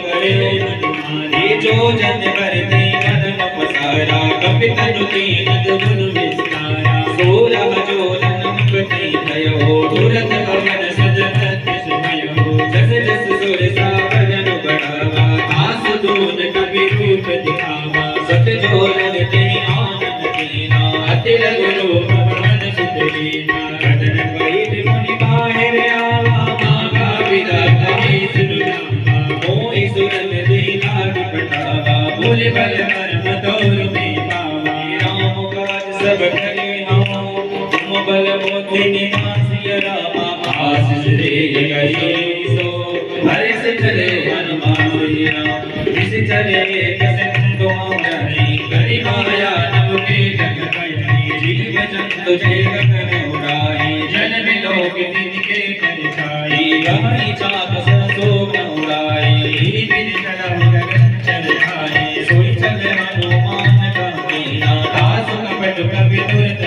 करे हनुमान जो जन करते कदम पसारा कपित नुतीन गुण विस्तारा सोरह जो जन मुक्ति भयो तुरत भवन सजन भयो जस जस सुर सा भजन बढ़ावा आस दून कपि रूप दिखावा सत जो लगते आनंद कीना अतिल गुरु भवन सुत लीना कदन पैठ मुनि बाहिर आवा मांगा विदा कवि सुनावा मोहि सुरन दीना पटावा भूल बल मर्म तोर में पावा राम काज सब करे हम बल मोति निवासिय रामा आशीष दे गई सो हरे से चले हनुमान राम इस चले कसम तुम्हारी करी माया नभ के जग कई जीव जंतु जय गगन उड़ाई जन विलोक तिनके कर छाई गाई चाप सो उड़ाई बिन चलम गगन चल छाई सोई चल हनुमान का कीना दास कपट कवि तुरत